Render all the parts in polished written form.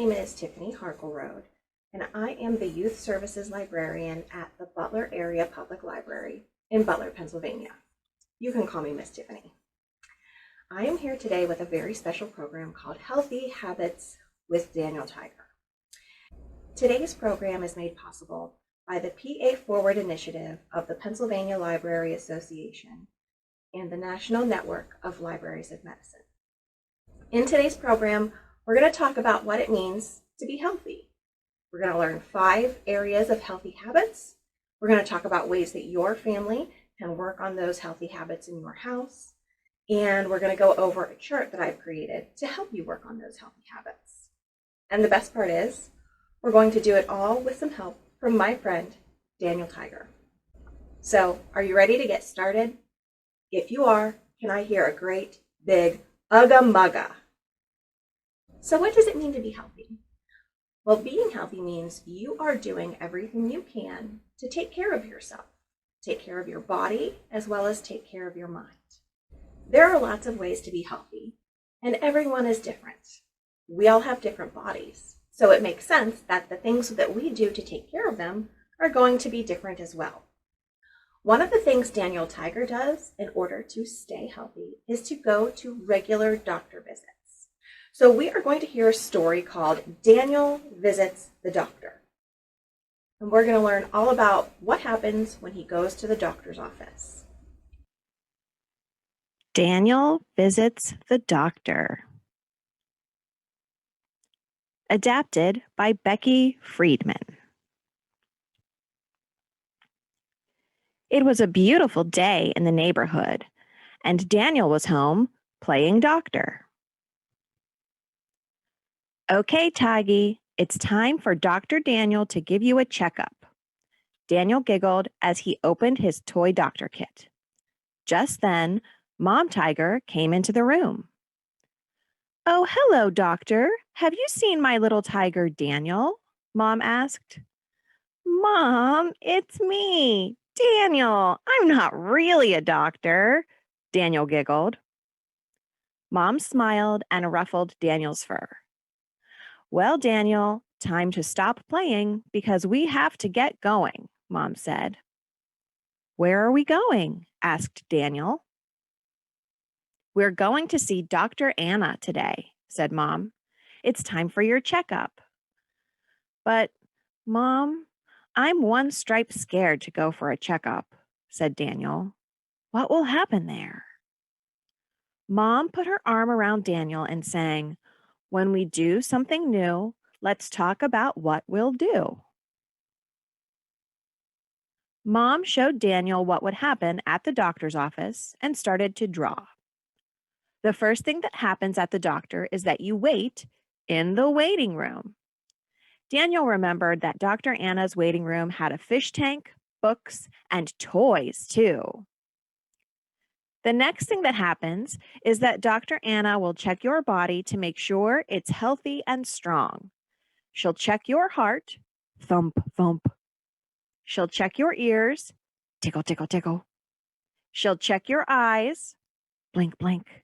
name is Tiffany Harkleroad, and I am the Youth Services Librarian at the Butler Area Public Library in Butler, Pennsylvania. You can call me Miss Tiffany. I am here today with a very special program called Healthy Habits with Daniel Tiger. Today's program is made possible by the PA Forward initiative of the Pennsylvania Library Association and the National Network of Libraries of Medicine. In today's program, we're going to talk about what it means to be healthy. We're going to learn 5 areas of healthy habits. We're going to talk about ways that your family can work on those healthy habits in your house. And we're going to go over a chart that I've created to help you work on those healthy habits. And the best part is, we're going to do it all with some help from my friend, Daniel Tiger. So, are you ready to get started? If you are, can I hear a great big ugga mugga? So what does it mean to be healthy? Well, being healthy means you are doing everything you can to take care of yourself, take care of your body, as well as take care of your mind. There are lots of ways to be healthy, and everyone is different. We all have different bodies, so it makes sense that the things that we do to take care of them are going to be different as well. One of the things Daniel Tiger does in order to stay healthy is to go to regular doctor visits. So we are going to hear a story called Daniel Visits the Doctor. And we're going to learn all about what happens when he goes to the doctor's office. Daniel Visits the Doctor. Adapted by Becky Friedman. It was a beautiful day in the neighborhood, and Daniel was home playing doctor. Okay, Tiggy, it's time for Dr. Daniel to give you a checkup. Daniel giggled as he opened his toy doctor kit. Just then, Mom Tiger came into the room. Oh, hello, doctor. Have you seen my little tiger, Daniel? Mom asked. Mom, it's me, Daniel. I'm not really a doctor, Daniel giggled. Mom smiled and ruffled Daniel's fur. Well, Daniel, time to stop playing because we have to get going, Mom said. Where are we going? Asked Daniel. We're going to see Dr. Anna today, said Mom. It's time for your checkup. But, Mom, I'm one stripe scared to go for a checkup, said Daniel. What will happen there? Mom put her arm around Daniel and sang, When we do something new, let's talk about what we'll do. Mom showed Daniel what would happen at the doctor's office and started to draw. The first thing that happens at the doctor is that you wait in the waiting room. Daniel remembered that Dr. Anna's waiting room had a fish tank, books, and toys, too. The next thing that happens is that Dr. Anna will check your body to make sure it's healthy and strong. She'll check your heart, thump, thump. She'll check your ears, tickle, tickle, tickle. She'll check your eyes, blink, blink.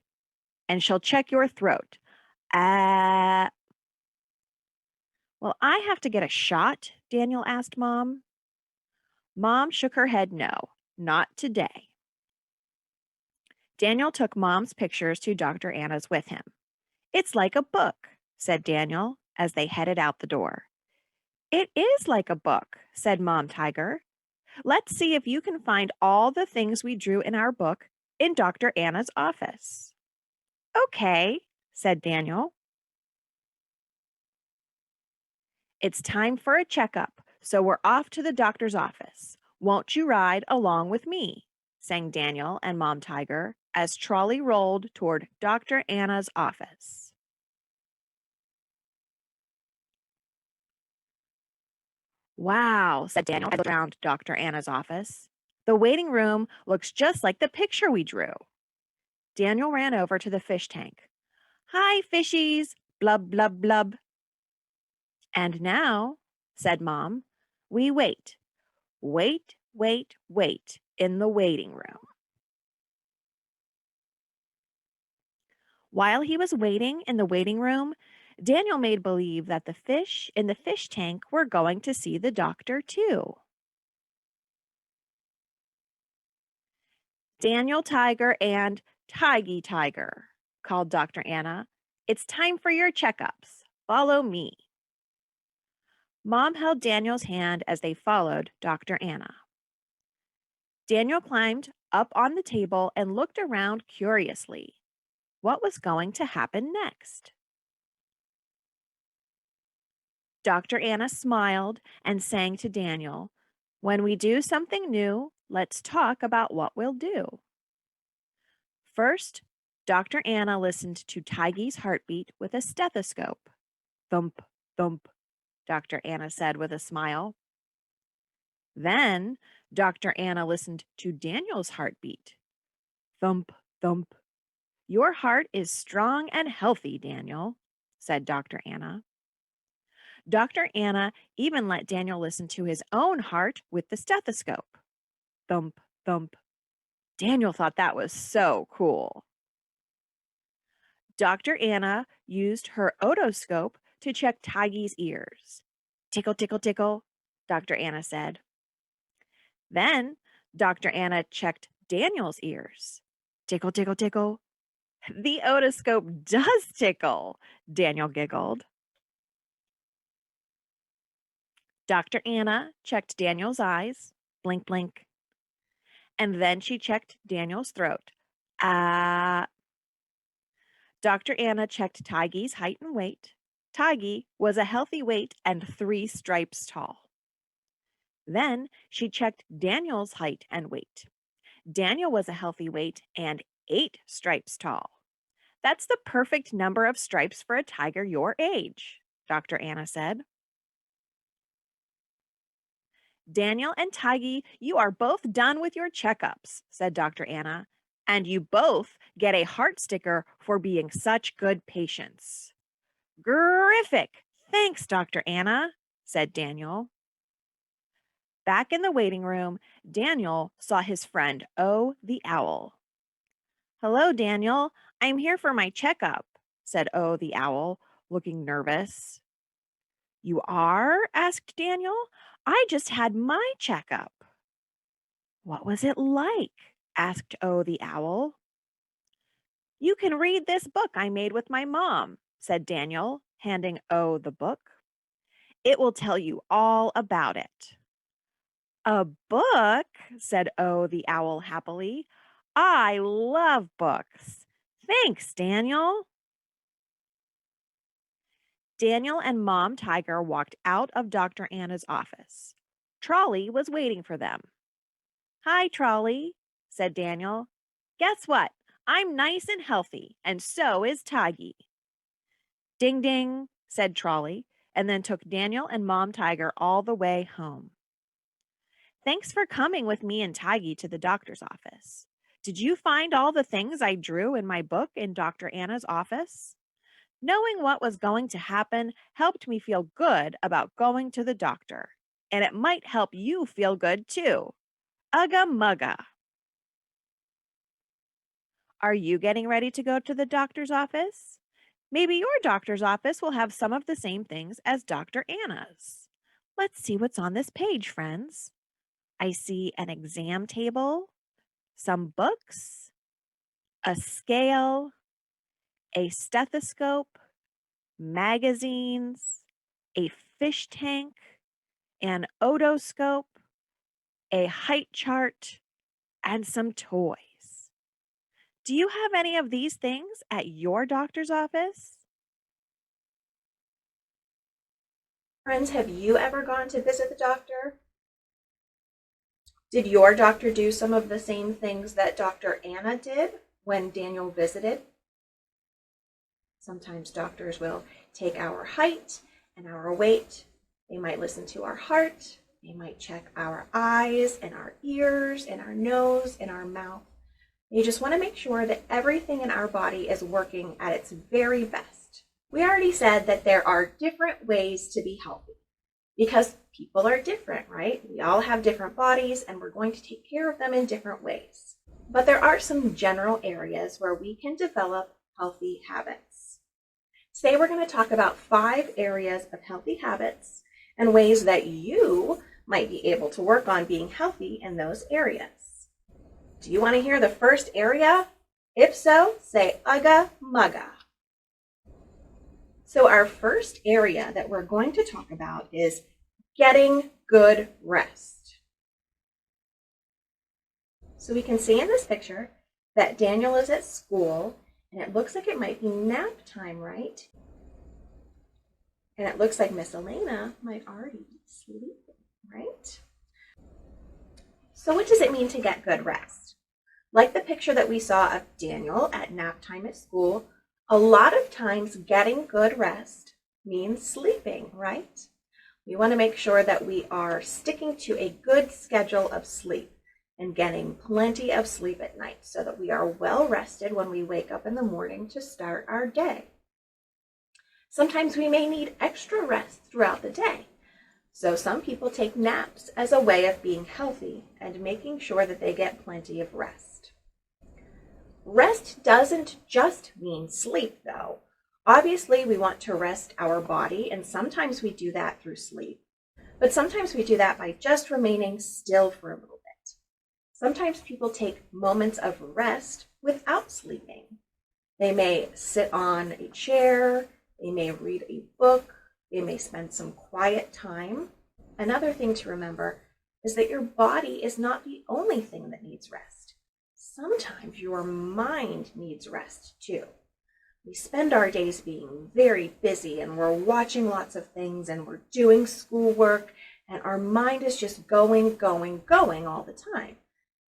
And she'll check your throat, ah. Well, I have to get a shot, Daniel asked Mom. Mom shook her head no, not today. Daniel took Mom's pictures to Dr. Anna's with him. It's like a book, said Daniel as they headed out the door. It is like a book, said Mom Tiger. Let's see if you can find all the things we drew in our book in Dr. Anna's office. Okay, said Daniel. It's time for a checkup, so we're off to the doctor's office. Won't you ride along with me? Sang Daniel and Mom Tiger as trolley rolled toward Dr. Anna's office. Wow, said Daniel as they around Dr. Anna's office. The waiting room looks just like the picture we drew. Daniel ran over to the fish tank. Hi, fishies, blub, blub, blub. And now, said Mom, we wait. Wait, wait, wait in the waiting room. While he was waiting in the waiting room, Daniel made believe that the fish in the fish tank were going to see the doctor too. Daniel Tiger and Tiggy Tiger, called Dr. Anna. It's time for your checkups. Follow me. Mom held Daniel's hand as they followed Dr. Anna. Daniel climbed up on the table and looked around curiously. What was going to happen next? Dr. Anna smiled and sang to Daniel, "When we do something new, let's talk about what we'll do." First, Dr. Anna listened to Tiggy's heartbeat with a stethoscope. Thump, thump, Dr. Anna said with a smile. Then Dr. Anna listened to Daniel's heartbeat. Thump, thump. Your heart is strong and healthy, Daniel, said Dr. Anna. Dr. Anna even let Daniel listen to his own heart with the stethoscope. Thump, thump. Daniel thought that was so cool. Dr. Anna used her otoscope to check Tiggy's ears. Tickle, tickle, tickle, Dr. Anna said. Then Dr. Anna checked Daniel's ears. Tickle, tickle, tickle. The otoscope does tickle, Daniel giggled. Dr. Anna checked Daniel's eyes. Blink, blink. And then she checked Daniel's throat. Ah. Dr. Anna checked Tiggy's height and weight. Tiggy was a healthy weight and 3 stripes tall. Then she checked Daniel's height and weight. Daniel was a healthy weight and 8 stripes tall. That's the perfect number of stripes for a tiger your age, Dr. Anna said. Daniel and Tiggy, you are both done with your checkups, said Dr. Anna, and you both get a heart sticker for being such good patients. Griffic! Thanks, Dr. Anna, said Daniel. Back in the waiting room, Daniel saw his friend O the owl. Hello, Daniel. I'm here for my checkup, said O the owl, looking nervous. You are? Asked Daniel. I just had my checkup. What was it like? Asked O the owl. You can read this book I made with my mom, said Daniel, handing O the book. It will tell you all about it. A book, said O the owl happily. I love books. Thanks, Daniel. Daniel and Mom Tiger walked out of Dr. Anna's office. Trolley was waiting for them. Hi, Trolley, said Daniel. Guess what? I'm nice and healthy, and so is Tiggy. Ding, ding, said Trolley, and then took Daniel and Mom Tiger all the way home. Thanks for coming with me and Tiggy to the doctor's office. Did you find all the things I drew in my book in Dr. Anna's office? Knowing what was going to happen helped me feel good about going to the doctor, and it might help you feel good too. Ugga mugga. Are you getting ready to go to the doctor's office? Maybe your doctor's office will have some of the same things as Dr. Anna's. Let's see what's on this page, friends. I see an exam table, some books, a scale, a stethoscope, magazines, a fish tank, an otoscope, a height chart, and some toys. Do you have any of these things at your doctor's office? Friends, have you ever gone to visit the doctor? Did your doctor do some of the same things that Dr. Anna did when Daniel visited? Sometimes doctors will take our height and our weight. They might listen to our heart. They might check our eyes and our ears and our nose and our mouth. They just want to make sure that everything in our body is working at its very best. We already said that there are different ways to be healthy because people are different, right? We all have different bodies and we're going to take care of them in different ways. But there are some general areas where we can develop healthy habits. Today we're going to talk about 5 areas of healthy habits and ways that you might be able to work on being healthy in those areas. Do you want to hear the first area? If so, say ugga mugga. So our first area that we're going to talk about is getting good rest. So we can see in this picture that Daniel is at school, and it looks like it might be nap time, right? And it looks like Miss Elena might already be sleeping, right? So what does it mean to get good rest? Like the picture that we saw of Daniel at nap time at school, a lot of times getting good rest means sleeping, right? We want to make sure that we are sticking to a good schedule of sleep and getting plenty of sleep at night so that we are well rested when we wake up in the morning to start our day. Sometimes we may need extra rest throughout the day. So some people take naps as a way of being healthy and making sure that they get plenty of rest. Rest doesn't just mean sleep, though. Obviously, we want to rest our body, and sometimes we do that through sleep. But sometimes we do that by just remaining still for a little bit. Sometimes people take moments of rest without sleeping. They may sit on a chair, they may read a book, they may spend some quiet time. Another thing to remember is that your body is not the only thing that needs rest. Sometimes your mind needs rest too. We spend our days being very busy and we're watching lots of things and we're doing schoolwork and our mind is just going all the time.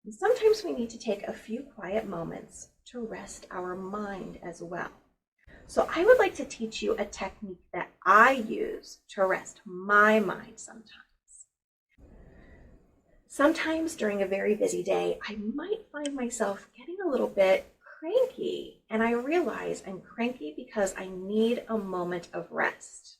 And sometimes we need to take a few quiet moments to rest our mind as well. So I would like to teach you a technique that I use to rest my mind sometimes. Sometimes during a very busy day, I might find myself getting a little bit cranky, and I realize I'm cranky because I need a moment of rest.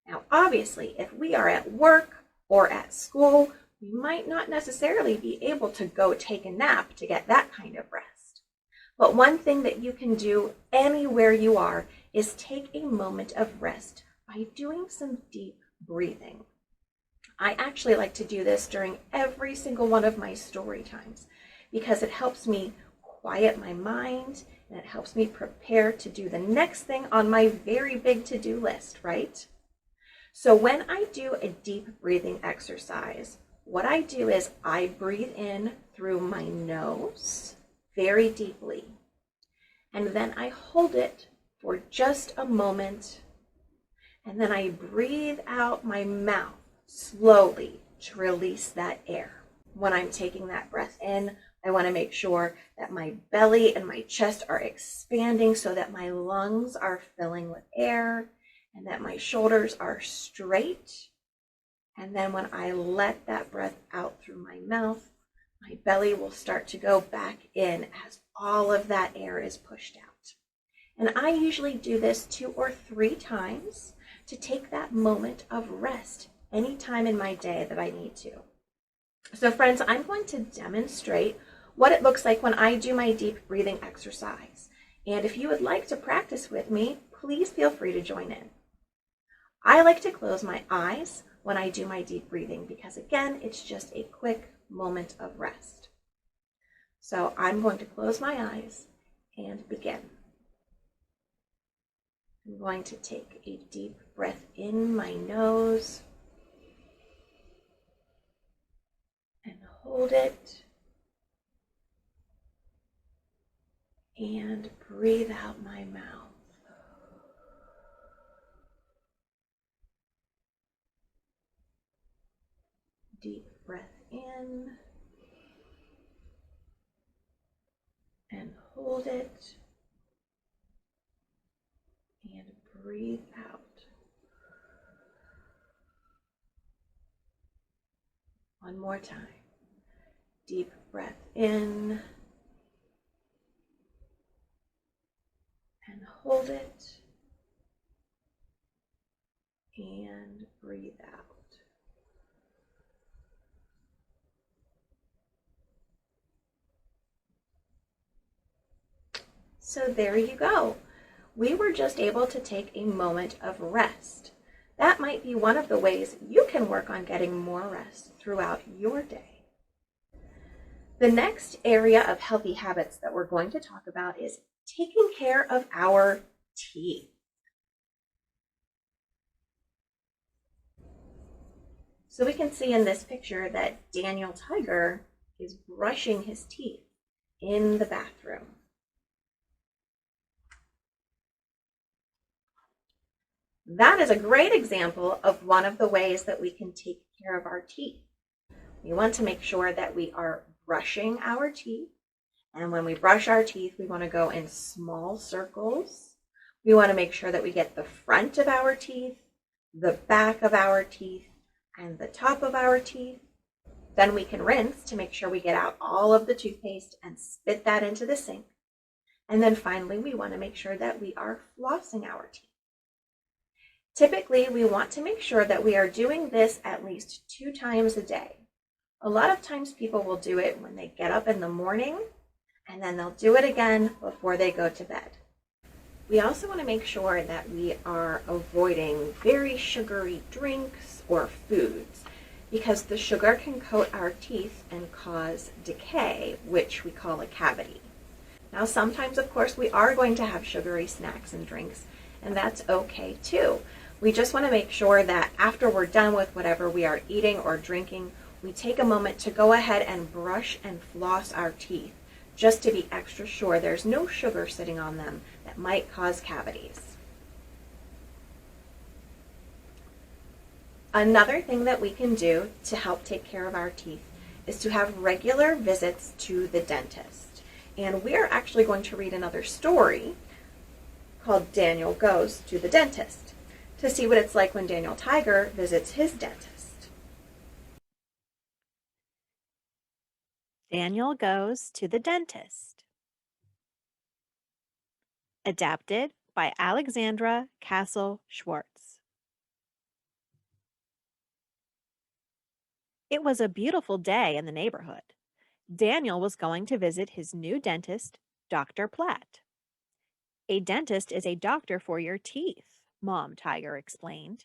Now, obviously, if we are at work or at school, we might not necessarily be able to go take a nap to get that kind of rest. But one thing that you can do anywhere you are is take a moment of rest by doing some deep breathing. I actually like to do this during every single one of my story times because it helps me quiet my mind and it helps me prepare to do the next thing on my very big to-do list, right? So when I do a deep breathing exercise, what I do is I breathe in through my nose very deeply, and then I hold it for just a moment, and then I breathe out my mouth slowly to release that air. When I'm taking that breath in, I want to make sure that my belly and my chest are expanding so that my lungs are filling with air and that my shoulders are straight. And then when I let that breath out through my mouth, my belly will start to go back in as all of that air is pushed out. And I usually do this 2 or 3 times to take that moment of rest any time in my day that I need to. So friends, I'm going to demonstrate what it looks like when I do my deep breathing exercise. And if you would like to practice with me, please feel free to join in. I like to close my eyes when I do my deep breathing because again, it's just a quick moment of rest. So I'm going to close my eyes and begin. I'm going to take a deep breath in my nose and hold it and breathe out my mouth. Deep breath in and hold it and breathe out. One more time. Deep breath in and hold it and breathe out. So there you go. we were just able to take a moment of rest. That might be one of the ways you can work on getting more rest throughout your day. The next area of healthy habits that we're going to talk about is taking care of our teeth. So we can see in this picture that Daniel Tiger is brushing his teeth in the bathroom. That is a great example of one of the ways that we can take care of our teeth. We want to make sure that we are brushing our teeth. And when we brush our teeth, we want to go in small circles. We want to make sure that we get the front of our teeth, the back of our teeth, and the top of our teeth. Then we can rinse to make sure we get out all of the toothpaste and spit that into the sink. And then finally, we want to make sure that we are flossing our teeth. Typically, we want to make sure that we are doing this at least 2 times a day. A lot of times people will do it when they get up in the morning, and then they'll do it again before they go to bed. We also want to make sure that we are avoiding very sugary drinks or foods because the sugar can coat our teeth and cause decay, which we call a cavity. Now, sometimes, of course, we are going to have sugary snacks and drinks, and that's okay too. We just want to make sure that after we're done with whatever we are eating or drinking, we take a moment to go ahead and brush and floss our teeth, just to be extra sure there's no sugar sitting on them that might cause cavities. Another thing that we can do to help take care of our teeth is to have regular visits to the dentist. And we're actually going to read another story called Daniel Goes to the Dentist to see what it's like when Daniel Tiger visits his dentist. Daniel Goes to the Dentist. Adapted by Alexandra Castle Schwartz. It was a beautiful day in the neighborhood. Daniel was going to visit his new dentist, Dr. Platt. A dentist is a doctor for your teeth, Mom Tiger explained.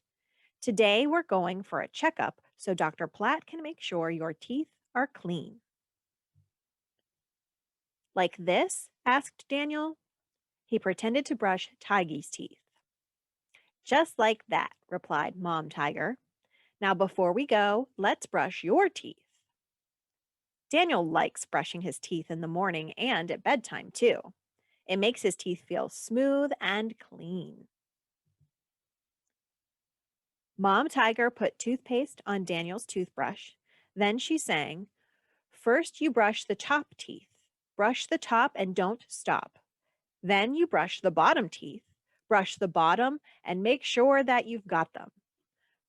Today we're going for a checkup so Dr. Platt can make sure your teeth are clean. Like this? Asked Daniel. He pretended to brush Tigy's teeth. Just like that, replied Mom Tiger. Now before we go, let's brush your teeth. Daniel likes brushing his teeth in the morning and at bedtime too. It makes his teeth feel smooth and clean. Mom Tiger put toothpaste on Daniel's toothbrush. Then she sang, "First you brush the top teeth. Brush the top and don't stop. Then you brush the bottom teeth. Brush the bottom and make sure that you've got them.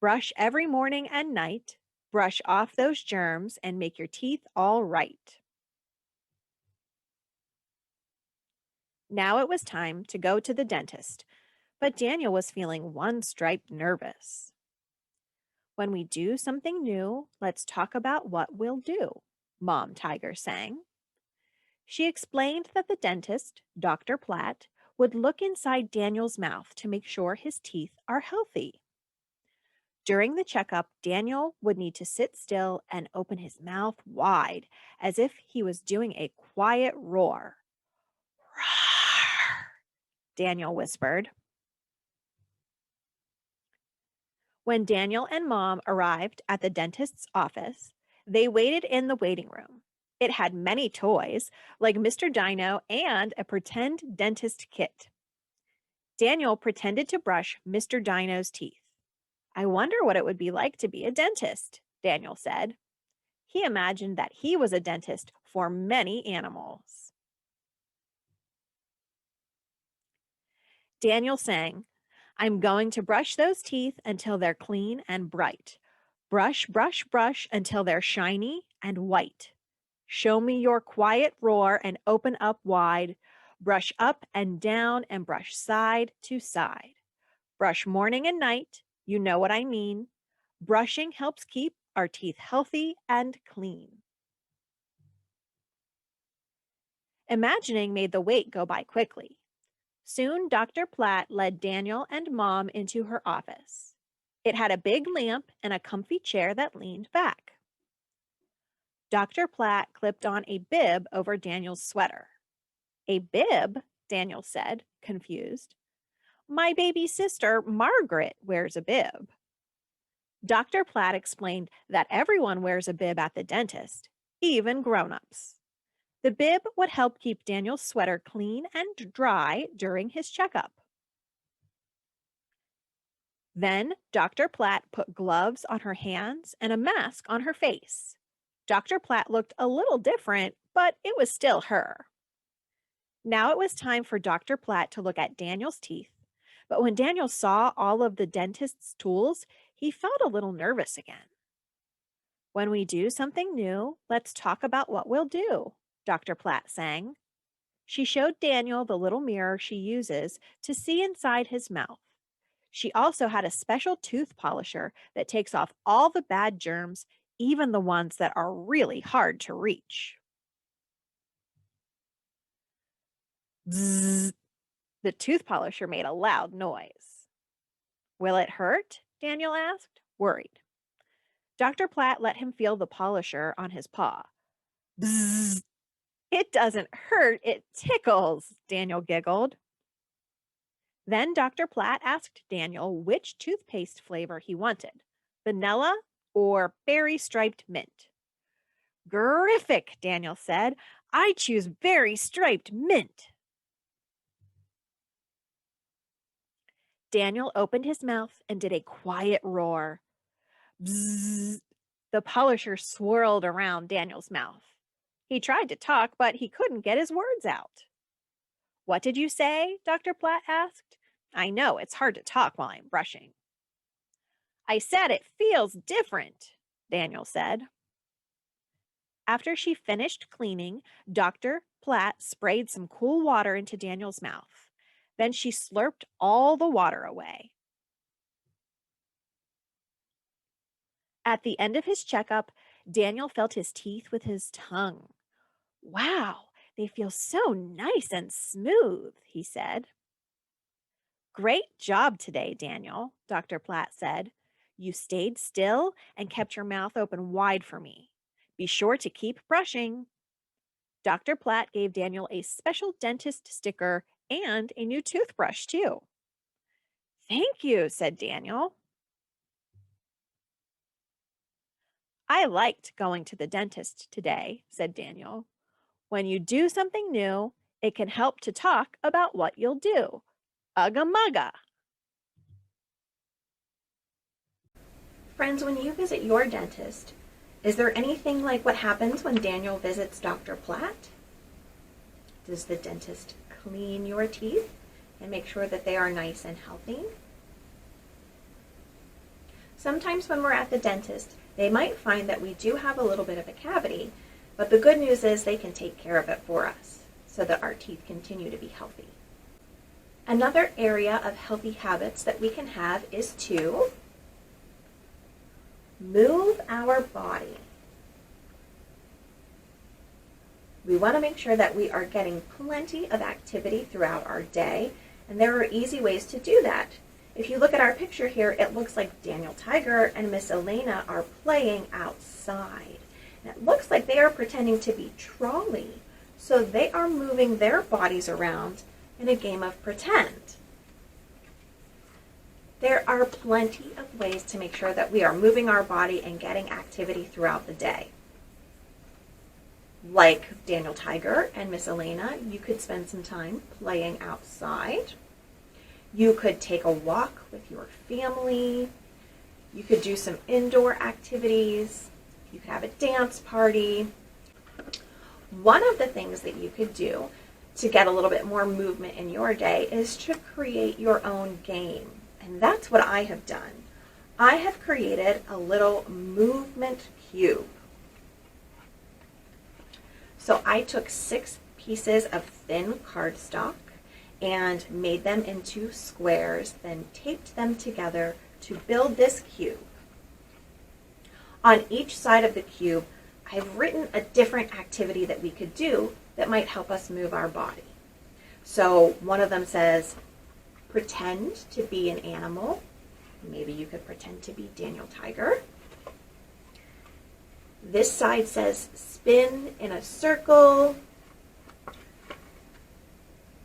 Brush every morning and night. Brush off those germs and make your teeth all right." Now it was time to go to the dentist, but Daniel was feeling one stripe nervous. When we do something new, let's talk about what we'll do, Mom Tiger sang. She explained that the dentist, Dr. Platt, would look inside Daniel's mouth to make sure his teeth are healthy. During the checkup, Daniel would need to sit still and open his mouth wide as if he was doing a quiet roar. "Roar," Daniel whispered. When Daniel and Mom arrived at the dentist's office, they waited in the waiting room. It had many toys, like Mr. Dino and a pretend dentist kit. Daniel pretended to brush Mr. Dino's teeth. "I wonder what it would be like to be a dentist," Daniel said. He imagined that he was a dentist for many animals. Daniel sang, "I'm going to brush those teeth until they're clean and bright. Brush, brush, brush until they're shiny and white. Show me your quiet roar and open up wide. Brush up and down and brush side to side. Brush morning and night, you know what I mean. Brushing helps keep our teeth healthy and clean." Imagining made the wait go by quickly. Soon Dr. Platt led Daniel and Mom into her office. It had a big lamp and a comfy chair that leaned back. Dr. Platt clipped on a bib over Daniel's sweater. A bib? Daniel said, confused. My baby sister, Margaret, wears a bib. Dr. Platt explained that everyone wears a bib at the dentist, even grown-ups. The bib would help keep Daniel's sweater clean and dry during his checkup. Then Dr. Platt put gloves on her hands and a mask on her face. Dr. Platt looked a little different, but it was still her. Now it was time for Dr. Platt to look at Daniel's teeth. But when Daniel saw all of the dentist's tools, he felt a little nervous again. When we do something new, let's talk about what we'll do, Dr. Platt sang. She showed Daniel the little mirror she uses to see inside his mouth. She also had a special tooth polisher that takes off all the bad germs, even the ones that are really hard to reach. Bzzz. The tooth polisher made a loud noise. Will it hurt? Daniel asked, worried. Dr. Platt let him feel the polisher on his paw. Bzzz. It doesn't hurt, it tickles, Daniel giggled. Then Dr. Platt asked Daniel which toothpaste flavor he wanted, vanilla or berry striped mint. Terrific, Daniel said. I choose berry striped mint. Daniel opened his mouth and did a quiet roar. Bzzz. The polisher swirled around Daniel's mouth. He tried to talk, but he couldn't get his words out. What did you say? Dr. Platt asked. I know it's hard to talk while I'm brushing. I said it feels different, Daniel said. After she finished cleaning, Dr. Platt sprayed some cool water into Daniel's mouth. Then she slurped all the water away. At the end of his checkup, Daniel felt his teeth with his tongue. Wow, they feel so nice and smooth, he said. Great job today, Daniel, Dr. Platt said. You stayed still and kept your mouth open wide for me. Be sure to keep brushing. Dr. Platt gave Daniel a special dentist sticker and a new toothbrush, too. Thank you, said Daniel. I liked going to the dentist today, said Daniel. When you do something new, it can help to talk about what you'll do. Ugga mugga. Friends, when you visit your dentist, is there anything like what happens when Daniel visits Dr. Platt? Does the dentist clean your teeth and make sure that they are nice and healthy? Sometimes when we're at the dentist, they might find that we do have a little bit of a cavity, but the good news is they can take care of it for us so that our teeth continue to be healthy. Another area of healthy habits that we can have is to move our body. We want to make sure that we are getting plenty of activity throughout our day, and there are easy ways to do that. If you look at our picture here, it looks like Daniel Tiger and Miss Elena are playing outside. And it looks like they are pretending to be trolley, so they are moving their bodies around in a game of pretend. There are plenty of ways to make sure that we are moving our body and getting activity throughout the day. Like Daniel Tiger and Miss Elena, you could spend some time playing outside. You could take a walk with your family. You could do some indoor activities. You could have a dance party. One of the things that you could do to get a little bit more movement in your day is to create your own game. And that's what I have done. I have created a little movement cube. So I took 6 pieces of thin cardstock and made them into squares, then taped them together to build this cube. On each side of the cube, I've written a different activity that we could do that might help us move our body. So one of them says, pretend to be an animal. Maybe you could pretend to be Daniel Tiger. This side says, spin in a circle.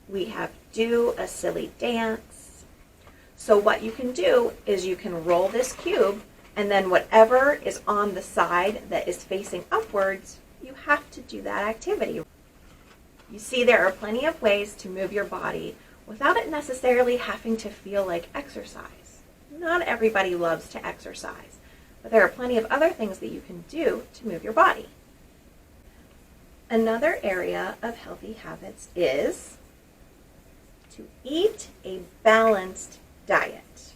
We have do a silly dance. So what you can do is you can roll this cube, and then whatever is on the side that is facing upwards, you have to do that activity. You see, there are plenty of ways to move your body without it necessarily having to feel like exercise. Not everybody loves to exercise, but there are plenty of other things that you can do to move your body. Another area of healthy habits is to eat a balanced diet.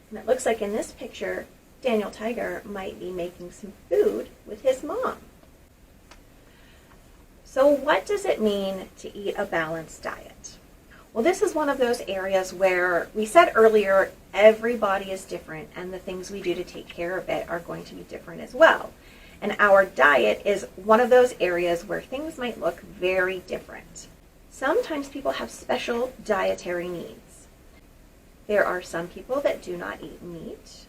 And it looks like in this picture, Daniel Tiger might be making some food with his mom. So what does it mean to eat a balanced diet? Well, this is one of those areas where we said earlier, everybody is different and the things we do to take care of it are going to be different as well. And our diet is one of those areas where things might look very different. Sometimes people have special dietary needs. There are some people that do not eat meat.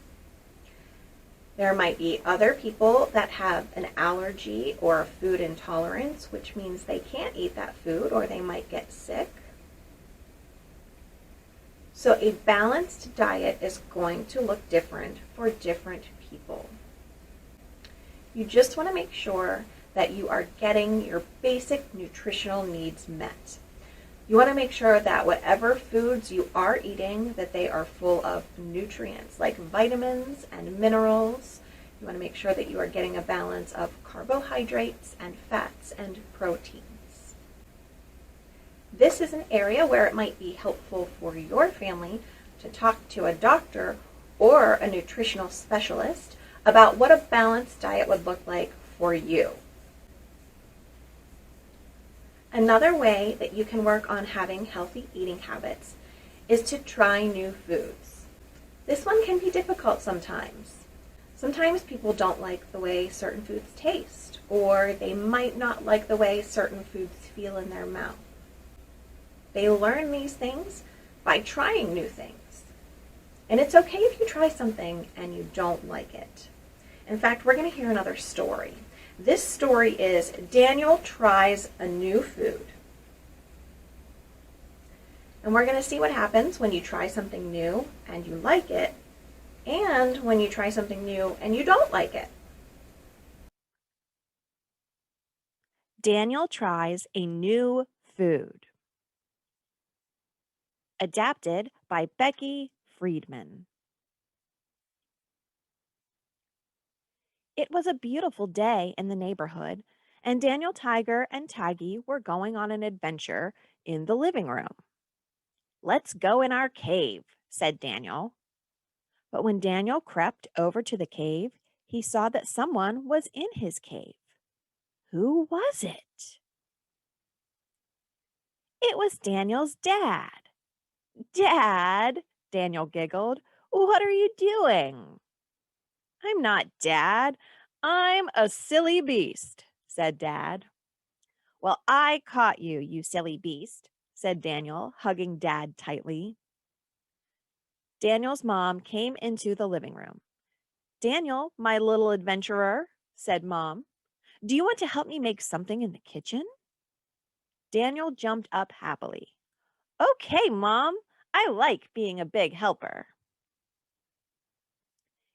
There might be other people that have an allergy or a food intolerance, which means they can't eat that food or they might get sick. So a balanced diet is going to look different for different people. You just want to make sure that you are getting your basic nutritional needs met. You want to make sure that whatever foods you are eating, that they are full of nutrients like vitamins and minerals. You want to make sure that you are getting a balance of carbohydrates and fats and proteins. This is an area where it might be helpful for your family to talk to a doctor or a nutritional specialist about what a balanced diet would look like for you. Another way that you can work on having healthy eating habits is to try new foods. This one can be difficult sometimes. Sometimes people don't like the way certain foods taste, or they might not like the way certain foods feel in their mouth. They learn these things by trying new things. And it's okay if you try something and you don't like it. In fact, we're going to hear another story. This story is Daniel tries a new food. And we're going to see what happens when you try something new and you like it, and when you try something new and you don't like it. Daniel tries a new food. Adapted by Becky Friedman. It was a beautiful day in the neighborhood, and Daniel Tiger and Taggy were going on an adventure in the living room. "Let's go in our cave," said Daniel. But when Daniel crept over to the cave, he saw that someone was in his cave. Who was it? It was Daniel's dad. "Dad," Daniel giggled, "what are you doing?" "I'm not Dad. I'm a silly beast," said Dad. "Well, I caught you, you silly beast," said Daniel, hugging Dad tightly. Daniel's mom came into the living room. "Daniel, my little adventurer," said Mom, "do you want to help me make something in the kitchen?" Daniel jumped up happily. "Okay, Mom, I like being a big helper."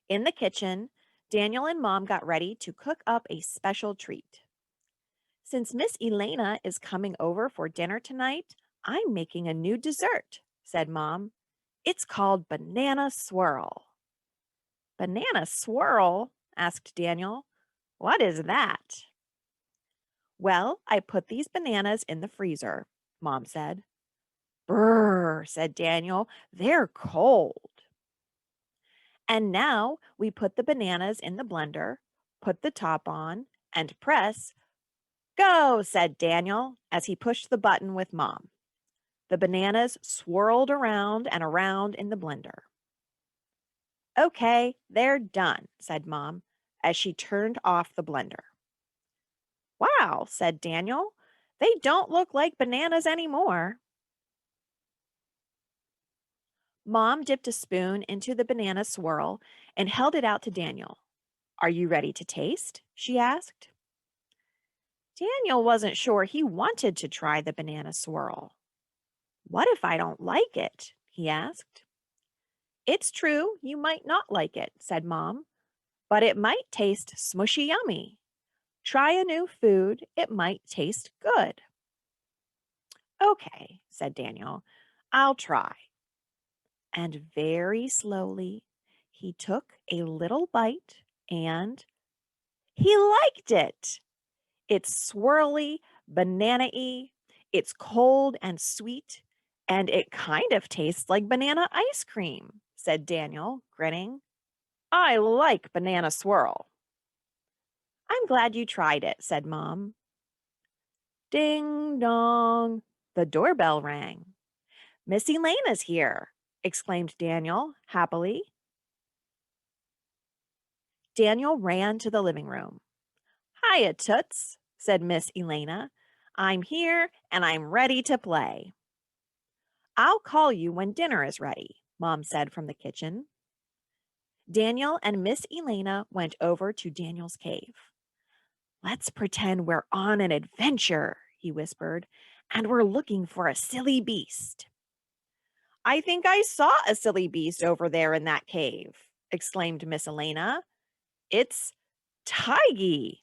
In the kitchen, Daniel and Mom got ready to cook up a special treat. "Since Miss Elena is coming over for dinner tonight, I'm making a new dessert," said Mom. "It's called banana swirl." "Banana swirl?" asked Daniel. "What is that?" "Well, I put these bananas in the freezer," Mom said. "Brrr," said Daniel. "They're cold." "And now we put the bananas in the blender, put the top on, and press. Go," said Daniel as he pushed the button with Mom. The bananas swirled around and around in the blender. "Okay, they're done," said Mom as she turned off the blender. "Wow," said Daniel. "They don't look like bananas anymore." Mom dipped a spoon into the banana swirl and held it out to Daniel. Are you ready to taste? She asked. Daniel wasn't sure he wanted to try the banana swirl. What if I don't like it? He asked. It's true, you might not like it, said Mom, but it might taste smushy yummy. Try a new food, it might taste good. Okay, said Daniel, I'll try. And very slowly, he took a little bite and he liked it. It's swirly, banana-y, it's cold and sweet, and it kind of tastes like banana ice cream, said Daniel, grinning. I like banana swirl. I'm glad you tried it, said Mom. Ding dong. The doorbell rang. Miss Elena's here, exclaimed Daniel happily. Daniel ran to the living room. Hiya, Toots, said Miss Elena. I'm here and I'm ready to play. I'll call you when dinner is ready, Mom said from the kitchen. Daniel and Miss Elena went over to Daniel's cave. Let's pretend we're on an adventure, he whispered, and we're looking for a silly beast. I think I saw a silly beast over there in that cave, exclaimed Miss Elena. It's Tiggy.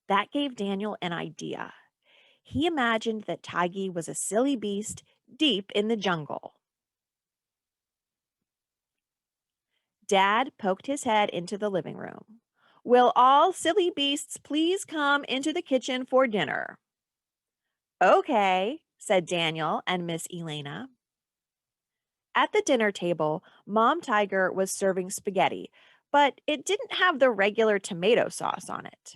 That gave Daniel an idea. He imagined that Tiggy was a silly beast deep in the jungle. Dad poked his head into the living room. Will all silly beasts please come into the kitchen for dinner? Okay, said Daniel and Miss Elena. At the dinner table, Mom Tiger was serving spaghetti, but it didn't have the regular tomato sauce on it.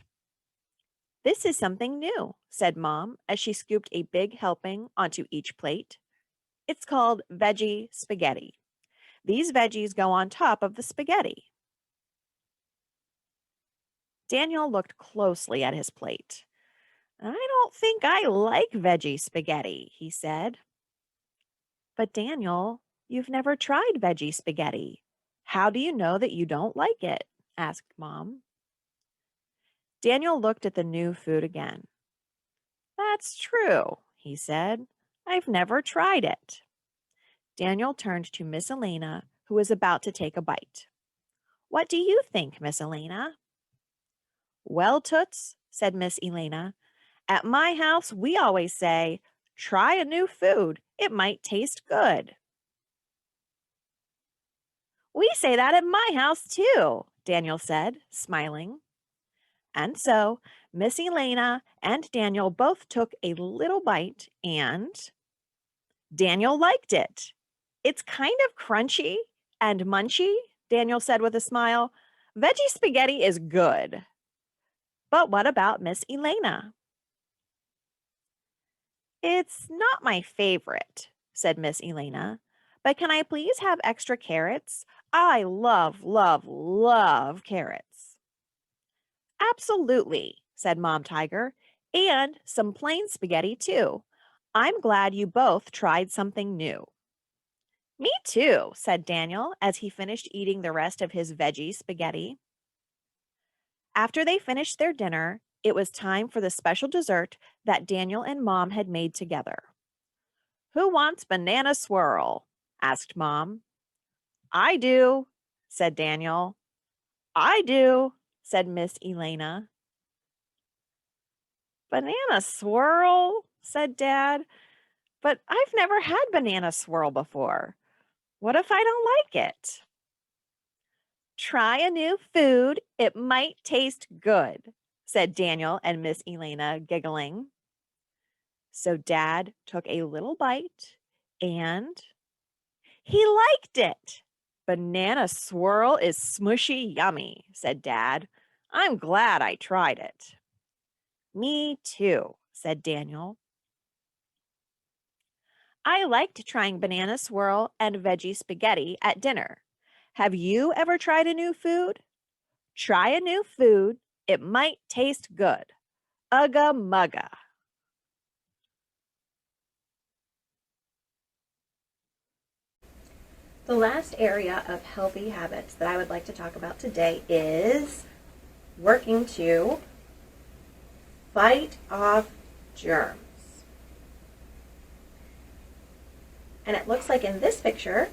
This is something new, said Mom as she scooped a big helping onto each plate. It's called veggie spaghetti. These veggies go on top of the spaghetti. Daniel looked closely at his plate. I don't think I like veggie spaghetti, he said. But Daniel, you've never tried veggie spaghetti. How do you know that you don't like it? Asked Mom. Daniel looked at the new food again. That's true, he said. I've never tried it. Daniel turned to Miss Elena, who was about to take a bite. What do you think, Miss Elena? Well, Toots, said Miss Elena, at my house we always say, try a new food. It might taste good. We say that at my house too, Daniel said, smiling. And so Miss Elena and Daniel both took a little bite and Daniel liked it. It's kind of crunchy and munchy, Daniel said with a smile. Veggie spaghetti is good. But what about Miss Elena? It's not my favorite, said Miss Elena. But can I please have extra carrots? I love, love, love carrots. Absolutely, said Mom Tiger, and some plain spaghetti too. I'm glad you both tried something new. Me too, said Daniel as he finished eating the rest of his veggie spaghetti. After they finished their dinner, it was time for the special dessert that Daniel and Mom had made together. Who wants banana swirl? Asked Mom. I do, said Daniel. I do, said Miss Elena. Banana swirl, said Dad, but I've never had banana swirl before. What if I don't like it? Try a new food. It might taste good, said Daniel and Miss Elena, giggling. So Dad took a little bite and he liked it. Banana swirl is smushy yummy, said Dad. I'm glad I tried it. Me too, said Daniel. I liked trying banana swirl and veggie spaghetti at dinner. Have you ever tried a new food? Try a new food. It might taste good. Ugga mugga. The last area of healthy habits that I would like to talk about today is working to fight off germs. And it looks like in this picture,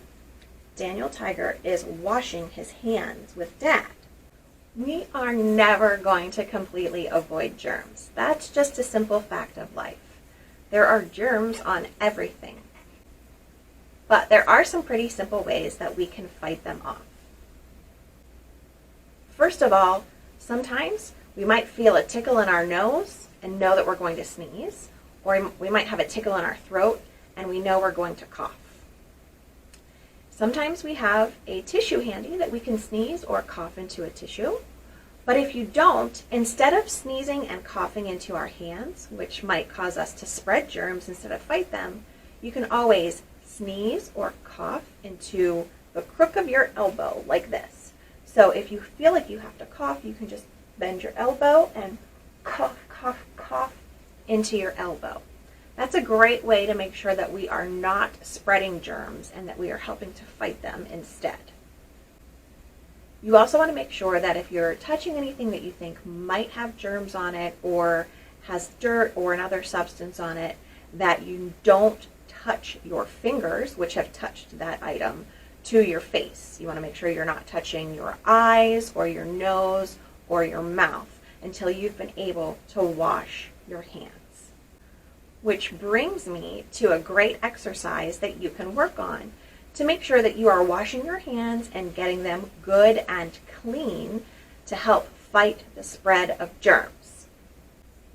Daniel Tiger is washing his hands with Dad. We are never going to completely avoid germs. That's just a simple fact of life. There are germs on everything. But there are some pretty simple ways that we can fight them off. First of all, sometimes we might feel a tickle in our nose and know that we're going to sneeze, or we might have a tickle in our throat and we know we're going to cough. Sometimes we have a tissue handy that we can sneeze or cough into a tissue. But if you don't, instead of sneezing and coughing into our hands, which might cause us to spread germs instead of fight them, you can always sneeze or cough into the crook of your elbow like this. So if you feel like you have to cough, you can just bend your elbow and cough, cough, cough into your elbow. That's a great way to make sure that we are not spreading germs and that we are helping to fight them instead. You also want to make sure that if you're touching anything that you think might have germs on it or has dirt or another substance on it, that you don't touch your fingers, which have touched that item, to your face. You want to make sure you're not touching your eyes or your nose or your mouth until you've been able to wash your hands. Which brings me to a great exercise that you can work on to make sure that you are washing your hands and getting them good and clean to help fight the spread of germs.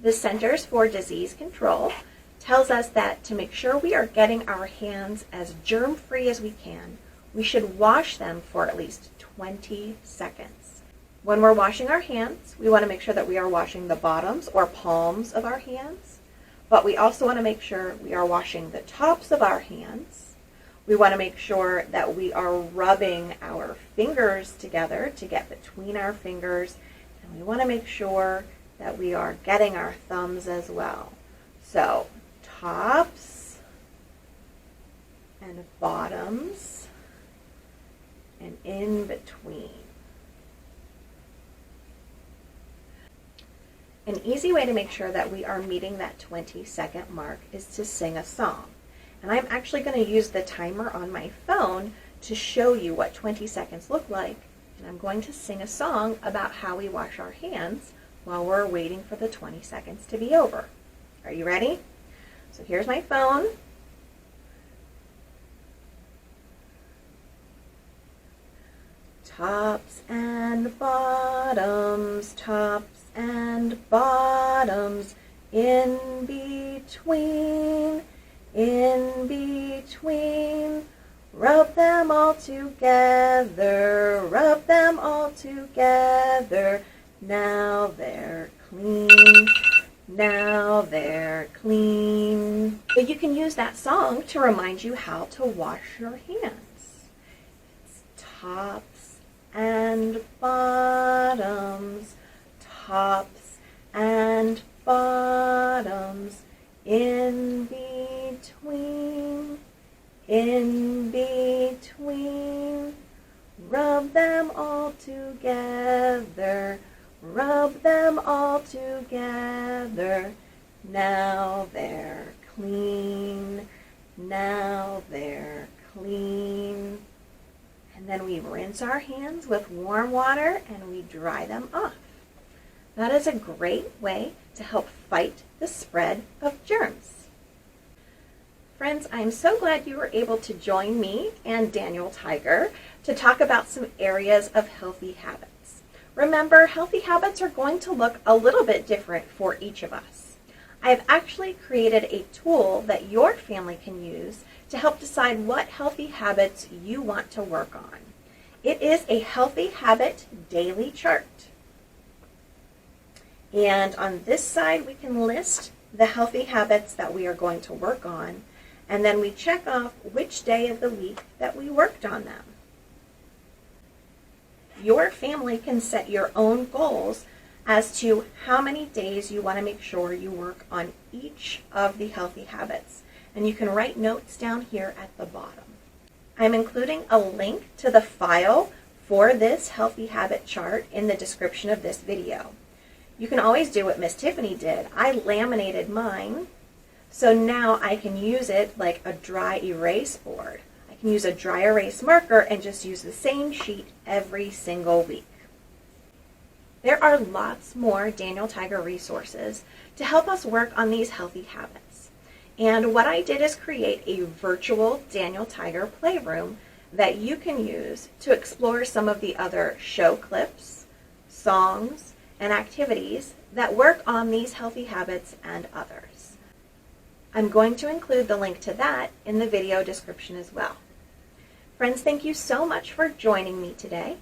The Centers for Disease Control tells us that to make sure we are getting our hands as germ-free as we can, we should wash them for at least 20 seconds. When we're washing our hands, we want to make sure that we are washing the bottoms or palms of our hands, but we also want to make sure we are washing the tops of our hands. We want to make sure that we are rubbing our fingers together to get between our fingers, and we want to make sure that we are getting our thumbs as well. So, tops and bottoms and in between. An easy way to make sure that we are meeting that 20-second mark is to sing a song. And I'm actually going to use the timer on my phone to show you what 20 seconds look like. And I'm going to sing a song about how we wash our hands while we're waiting for the 20 seconds to be over. Are you ready? So here's my phone. Tops and bottoms, tops and bottoms, in between, rub them all together, rub them all together, now they're clean. Now they're clean. But you can use that song to remind you how to wash your hands. It's tops and bottoms, tops and bottoms, in between, rub them all together, rub them all together, now they're clean, now they're clean. And then we rinse our hands with warm water and we dry them off. That is a great way to help fight the spread of germs. Friends, I'm so glad you were able to join me and Daniel Tiger to talk about some areas of healthy habits. Remember, healthy habits are going to look a little bit different for each of us. I've actually created a tool that your family can use to help decide what healthy habits you want to work on. It is a healthy habit daily chart. And on this side, we can list the healthy habits that we are going to work on, and then we check off which day of the week that we worked on them. Your family can set your own goals as to how many days you want to make sure you work on each of the healthy habits. And you can write notes down here at the bottom. I'm including a link to the file for this healthy habit chart in the description of this video. You can always do what Miss Tiffany did. I laminated mine, so now I can use it like a dry erase board. I can use a dry erase marker and just use the same sheet every single week. There are lots more Daniel Tiger resources to help us work on these healthy habits. And what I did is create a virtual Daniel Tiger playroom that you can use to explore some of the other show clips, songs, and activities that work on these healthy habits and others. I'm going to include the link to that in the video description as well. Friends, thank you so much for joining me today.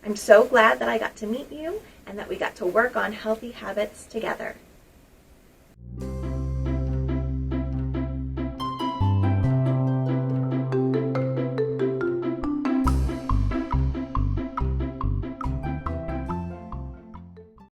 I'm so glad that I got to meet you and that we got to work on healthy habits together.